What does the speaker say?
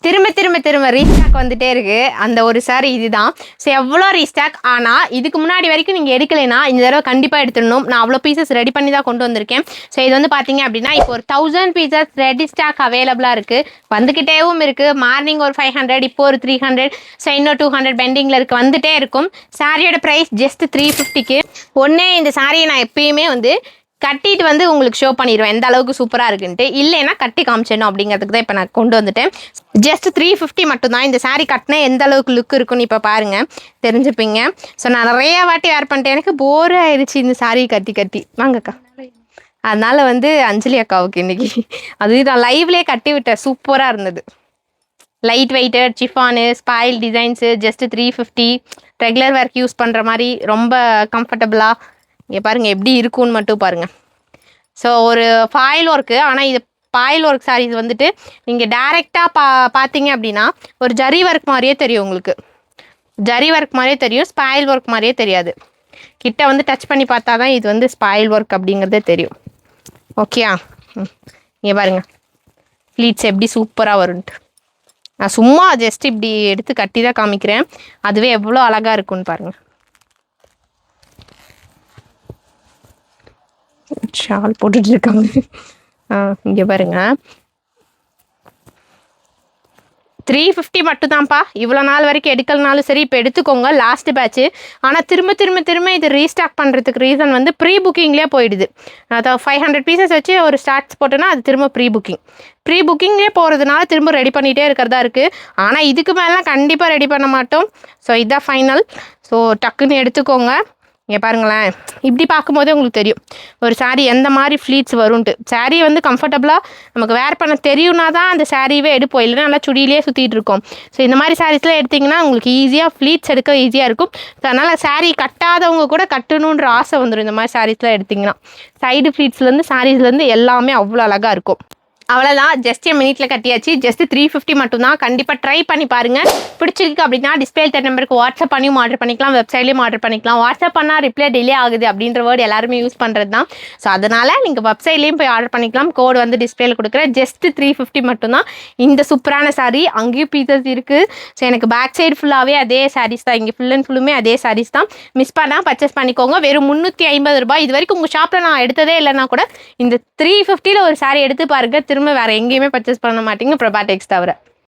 திரும்ப திரும்ப திரும்ப ரீஸ்டாக் வந்துட்டே இருக்குது. அந்த ஒரு சாரி இதுதான். ஸோ எவ்வளோ ரீஸ்டாக் ஆனால் இதுக்கு முன்னாடி வரைக்கும் நீங்கள் எடுக்கலைன்னா இந்த தடவை கண்டிப்பாக எடுத்துடணும். நான் அவ்வளோ பீசஸ் ரெடி பண்ணி தான் கொண்டு வந்திருக்கேன். ஸோ இது வந்து பார்த்தீங்க அப்படின்னா இப்போ ஒரு 1000 பீசஸ் ரெடி ஸ்டாக் அவைலபிளாக இருக்குது. வந்துக்கிட்டேவும் இருக்குது. மார்னிங் ஒரு 500, இப்போ ஒரு 300, ஸோ இன்னும் 200 பெண்டிங்கில் இருக்குது, வந்துகிட்டே இருக்கும். சாரியோட ப்ரைஸ் ஜஸ்ட் 350க்கு. ஒன்றே இந்த சாரியை நான் எப்பயுமே வந்து கட்டிட்டு வந்து உங்களுக்கு ஷோ பண்ணிடுவேன் எந்த அளவுக்கு சூப்பராக இருக்குன்ட்டு. இல்லைன்னா கட்டி காமிச்சிடணும் அப்படிங்கிறதுக்கு தான் இப்போ நான் கொண்டு வந்துட்டேன். ஜஸ்ட் 350 மட்டும்தான். இந்த சாரீ கட்டினா எந்த அளவுக்கு லுக் இருக்குன்னு இப்போ பாருங்கள், தெரிஞ்சுப்பீங்க. ஸோ நான் நிறையா வாட்டி வேர் பண்ணிட்டேன். எனக்கு போர் ஆயிடுச்சு இந்த சாரீ கட்டி கட்டி. வாங்கக்கா. அதனால் வந்து அஞ்சலி அக்காவுக்கு இன்றைக்கி அது நான் லைவ்லேயே கட்டி விட்டேன். சூப்பராக இருந்தது. லைட் வெயிட்டட் சிஃபானு ஸ்பாயில் டிசைன்ஸு ஜஸ்ட் 350. ரெகுலர் வேர்க்கு யூஸ் பண்ணுற மாதிரி ரொம்ப கம்ஃபர்டபுளாக. இங்கே பாருங்கள் எப்படி இருக்குன்னு மட்டும் பாருங்கள். ஸோ ஒரு ஃபாயில் ஒர்க்கு. ஆனால் இது ஃபாயில் ஒர்க் சாரீஸ் வந்துட்டு நீங்கள் டேரெக்டாக பார்த்தீங்க அப்படின்னா ஒரு ஜரி ஒர்க் மாதிரியே தெரியும். உங்களுக்கு ஜரி ஒர்க் மாதிரியே தெரியும், ஸ்பாயில் ஒர்க் மாதிரியே தெரியாது. கிட்ட வந்து டச் பண்ணி பார்த்தா தான் இது வந்து ஸ்பாயில் ஒர்க் அப்படிங்கிறதே தெரியும். ஓகேயா? இங்கே பாருங்கள் ஃப்ளீட்ஸ் எப்படி சூப்பராக வரும்ன்ட்டு. நான் சும்மா ஜஸ்ட் இப்படி எடுத்து கட்டி தான் காமிக்கிறேன். அதுவே எவ்வளோ அழகாக இருக்குன்னு பாருங்கள். ஷால் போட்டுட்டு இருக்காங்க. இங்கே பாருங்க 350 மட்டும்தான்ப்பா. இவ்வளோ நாள் வரைக்கும் எடுக்கலனாலும் சரி இப்போ எடுத்துக்கோங்க, லாஸ்ட் பேட்ச்சு. ஆனால் திரும்ப திரும்ப திரும்ப இது ரீஸ்டாக் பண்ணுறதுக்கு ரீசன் வந்து ப்ரீ புக்கிங்லேயே போயிடுது. அதாவது 500 பீசஸ் வச்சு ஒரு ஸ்டார்ட்ஸ் போட்டோன்னா அது திரும்ப ப்ரீ புக்கிங்லேயே போகிறதுனால திரும்ப ரெடி பண்ணிகிட்டே இருக்கிறதா இருக்குது. ஆனால் இதுக்கு மேலாம் கண்டிப்பாக ரெடி பண்ண மாட்டோம். ஸோ இதுதான் ஃபைனல். ஸோ டக்குன்னு எடுத்துக்கோங்க. இங்கே பாருங்களேன், இப்படி பார்க்கும்போதே உங்களுக்கு தெரியும் ஒரு சாரீ எந்த மாதிரி ஃப்ளீட்ஸ் வரும்ன்ட்டு. சாரீ வந்து கம்ஃபர்டபுளாக நமக்கு வேர் பண்ண தெரியும்னா தான் அந்த சாரீவே எடுப்போம், இல்லைன்னா நல்லா சுடியிலே சுற்றிட்டு இருக்கோம். ஸோ இந்த மாதிரி சாரீஸ்லாம் எடுத்திங்கன்னா உங்களுக்கு ஈஸியாக ஃப்ளீட்ஸ் எடுக்க ஈஸியாக இருக்கும். ஸோ அதனால் சாரீ கட்டாதவங்க கூட கட்டணுன்ற ஆசை வந்துடும் இந்த மாதிரி சாரீஸ்லாம் எடுத்திங்கன்னா. சைடு ஃப்ளீட்ஸ்லேருந்து சாரீஸ்லேருந்து எல்லாமே அவ்வளோ அழகாக இருக்கும். அவ்வளோதான், ஜஸ்ட் என் மினிட்டில் கட்டியாச்சு. ஜஸ்ட் 350 மட்டும்தான். கண்டிப்பாக ட்ரை பண்ணி பாருங்கள். பிடிச்சிருக்கு அப்படின்னா டிஸ்பிளே நம்பருக்கு வாட்ஸ்அப் பண்ணியும் ஆர்டர் பண்ணிக்கலாம், வெப்சைட்லேயும் ஆர்டர் பண்ணிக்கலாம். வாட்ஸ்அப் பண்ணால் ரிப்ளை டிலே ஆகுது அப்படின்ற வேர்டு எல்லாருமே யூஸ் பண்ணுறது தான். ஸோ அதனால் நீங்கள் வெப்சைட்லேயும் போய் ஆர்டர் பண்ணிக்கலாம். கோடு வந்து டிஸ்பிளேல கொடுக்குறேன். ஜஸ்ட் 350 மட்டும்தான். இந்த சூப்பரான சாரீ அங்கேயும் பீசஸ் இருக்குது. ஸோ எனக்கு பேக் சைடு ஃபுல்லாகவே அதே சாரீஸ் தான். இங்கே ஃபுல் அண்ட் ஃபுல்லுமே அதே சாரீஸ் தான். மிஸ் பண்ணால் பர்ச்சேஸ் பண்ணிக்கோங்க. வெறும் 350 ரூபாய். இது வரைக்கும் உங்கள் ஷாப்பில் நான் எடுத்ததே இல்லைன்னா கூட இந்த 350ல் ஒரு சாரீ எடுத்து பாருங்கள். திரும்ப வேறு எங்கேயுமே பர்ச்சேஸ் பண்ண மாட்டீங்க பிரபா டெக்ஸ் தவிர.